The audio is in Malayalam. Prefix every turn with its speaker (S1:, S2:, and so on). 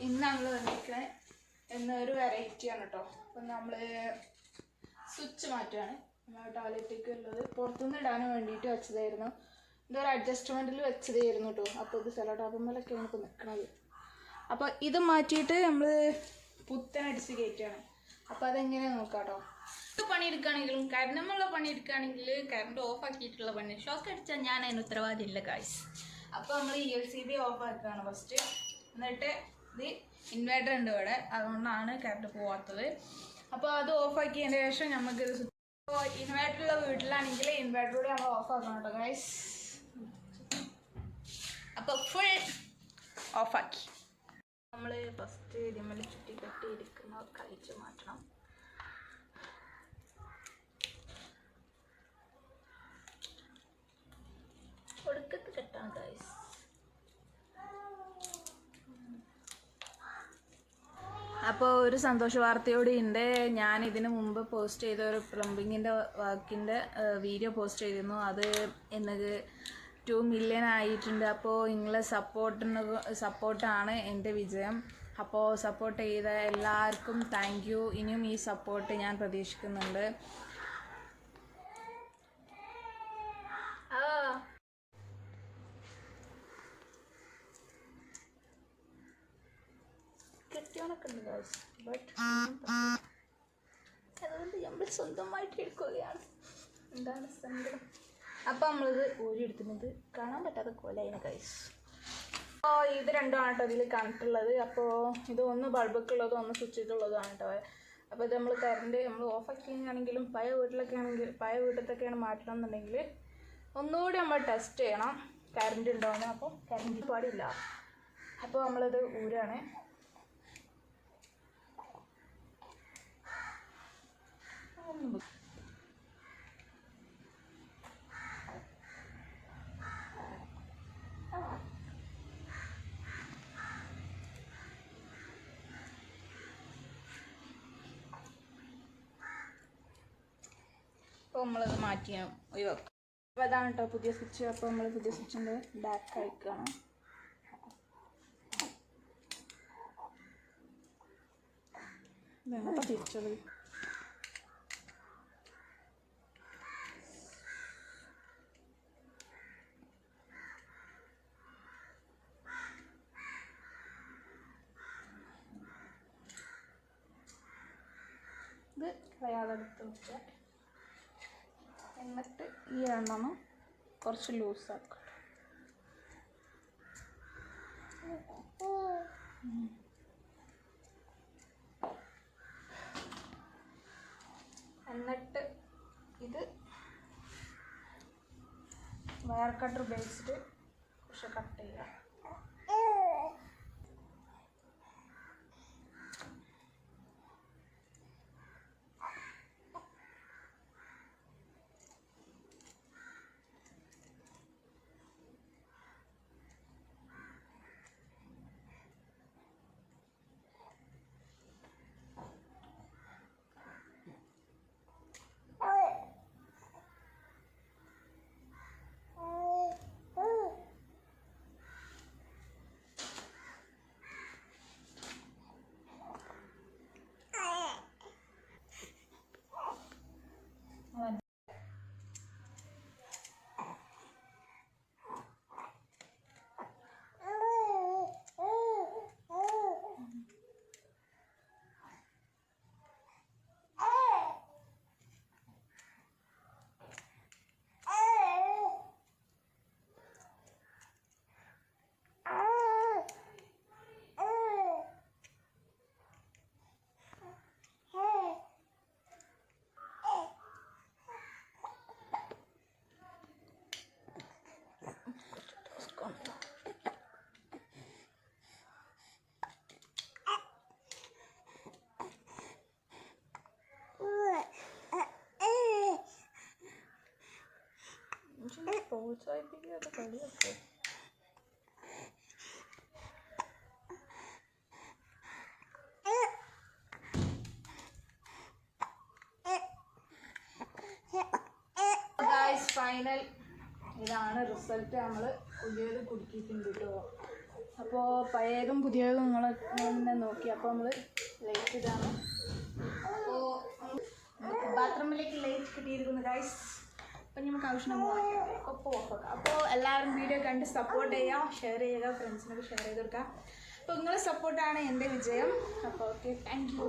S1: ഇന്ന് നമ്മൾ വന്നിരിക്കണ എന്നൊരു വെറൈറ്റിയാണ് കേട്ടോ. അപ്പം നമ്മൾ സ്വിച്ച് മാറ്റുകയാണ്. നമ്മൾ ടോയ്ലറ്റിലേക്ക് ഉള്ളത് പുറത്തുനിന്ന് ഇടാൻ വേണ്ടിയിട്ട് വെച്ചതായിരുന്നു. ഇതൊരു അഡ്ജസ്റ്റ്മെൻറ്റിൽ വെച്ചതായിരുന്നു കേട്ടോ. അപ്പോൾ ഇത് സെലോ ടാപ്പുമ്മലൊക്കെയാണ് ഇപ്പോൾ നിൽക്കുന്നത്. അപ്പോൾ ഇത് മാറ്റിയിട്ട് നമ്മൾ പുത്തനടിച്ച് കയറ്റുകയാണ്. അപ്പോൾ അതെങ്ങനെയാണ് നോക്കാം കേട്ടോ. പണിയെടുക്കുകയാണെങ്കിലും കറണ്ടുമുള്ള പണിയെടുക്കുകയാണെങ്കിൽ കറണ്ട് ഓഫ് ആക്കിയിട്ടുള്ള പണി ഷോക്ക് അടിച്ചാൽ ഞാൻ അതിന് ഉത്തരവാദിയില്ല ഗായ്സ്. അപ്പോൾ നമ്മൾ LCD ഓഫ് ആക്കുകയാണ് ഫസ്റ്റ്. എന്നിട്ട് ഇത് ഇൻവേർട്ടർ ഉണ്ട് ഇവിടെ, അതുകൊണ്ടാണ് കറണ്ട് പോവാത്തത്. അപ്പോൾ അത് ഓഫാക്കിയതിന് ശേഷം നമുക്ക് ഇപ്പോൾ ഇൻവേർട്ടറുള്ള വീട്ടിലാണെങ്കിൽ ഇൻവേർട്ടറൂടെ നമ്മൾ ഓഫ് ആക്കണം കേട്ടോ ഗൈസ്. അപ്പോൾ ഫുൾ ഓഫാക്കി നമ്മൾ ഫസ്റ്റ് ഇതിമ്മൽ ചുറ്റി കെട്ടിയിരിക്കുന്ന കഴിച്ച് മാറ്റണം. ഒടുക്കത്ത് കെട്ടാണ് ഗൈസ്. അപ്പോൾ ഒരു സന്തോഷ വാർത്തയോടെ ഉണ്ട്. ഞാൻ ഇതിന് മുമ്പ് പോസ്റ്റ് ചെയ്ത ഒരു പ്ലംബിങ്ങിൻ്റെ വർക്കിൻ്റെ വീഡിയോ പോസ്റ്റ് ചെയ്തിരുന്നു. അത് ഇന്നത് 2 മില്യൺ ആയിട്ടുണ്ട്. അപ്പോൾ നിങ്ങളെ സപ്പോർട്ടാണ് എൻ്റെ വിജയം. അപ്പോൾ സപ്പോർട്ട് ചെയ്ത എല്ലാവർക്കും താങ്ക് യു. ഇനിയും ഈ സപ്പോർട്ട് ഞാൻ പ്രതീക്ഷിക്കുന്നുണ്ട്. കെട്ടിയോണൊക്കെ ഉണ്ട് ഗൈസ്, ബട്ട് അതുകൊണ്ട് നമ്മൾ സ്വന്തമായിട്ട് എടുക്കുകയാണ്. എന്താണ് സങ്കടം. അപ്പോൾ നമ്മളിത് ഊരിയെടുക്കുന്നത് കാണാൻ പറ്റാത്ത കോലായിന് ഗൈസ്. അപ്പോൾ ഇത് രണ്ടുമാണ് കേട്ടോ ഇതിൽ കണ്ടിട്ടുള്ളത്. അപ്പോൾ ഇത് ഒന്ന് ബൾബൊക്കെ ഉള്ളതും ഒന്ന് സ്വിച്ചിട്ടുള്ളതുമാണ് കേട്ടോ. അപ്പോൾ ഇത് നമ്മൾ കറണ്ട് നമ്മൾ ഓഫാക്കിയാണെങ്കിലും പഴയ വീട്ടിലത്തൊക്കെയാണ് മാറ്റണം എന്നുണ്ടെങ്കിൽ ഒന്നുകൂടി നമ്മൾ ടെസ്റ്റ് ചെയ്യണം കറണ്ട് ഉണ്ടോയെന്ന്. അപ്പോൾ കറണ്ട് പാടില്ല. അപ്പോൾ നമ്മളിത് ഊരാണ്. അപ്പോൾ നമ്മളത് മാറ്റി ഒഴിവാക്കും. അപ്പോൾ അതാണ് കേട്ടോ പുതിയ സ്വിച്ച്. അപ്പോൾ നമ്മൾ പുതിയ സ്വിച്ചിൻ്റെ ബാക്ക് അയക്കുകയാണ്. ഇതാണ് തിരിച്ചത്. ഇത് കളയാതെടുത്ത് വെക്കുക. എന്നിട്ട് ഈ രണ്ടെണ്ണം കുറച്ച് ലൂസാക്കുക. എന്നിട്ട് ഇത് വയർ കട്ടർ ഉപയോഗിച്ചിട്ട് കുറച്ച് കട്ട് ചെയ്യുക. പ്രോത്സാഹിപ്പിക്കാതെ കളിയൊക്കെ ഫൈനൽ ഇതാണ് റിസൾട്ട്. നമ്മൾ പുതിയത് കുടുക്കിയിട്ടുണ്ട് കേട്ടോ. അപ്പോൾ പഴയതും പുതിയതും നിങ്ങൾ തന്നെ നോക്കി. അപ്പോൾ നമ്മൾ ലൈറ്റ് ഇതാണ്. അപ്പോൾ ബാത്റൂമിലേക്ക് ലൈറ്റ് കിട്ടിയിരിക്കുന്നു ഗൈസ്. അപ്പം നമുക്ക് ആവശ്യം ഒപ്പം ഓഫാക്കാം. അപ്പോൾ എല്ലാവരും വീഡിയോ കണ്ട് സപ്പോർട്ട് ചെയ്യുക, ഷെയർ ചെയ്യുക, ഫ്രണ്ട്സിനൊക്കെ ഷെയർ ചെയ്ത് കൊടുക്കുക. അപ്പോൾ നിങ്ങളുടെ സപ്പോർട്ടാണ് എൻ്റെ വിജയം. അപ്പോൾ ഓക്കെ, താങ്ക് യു.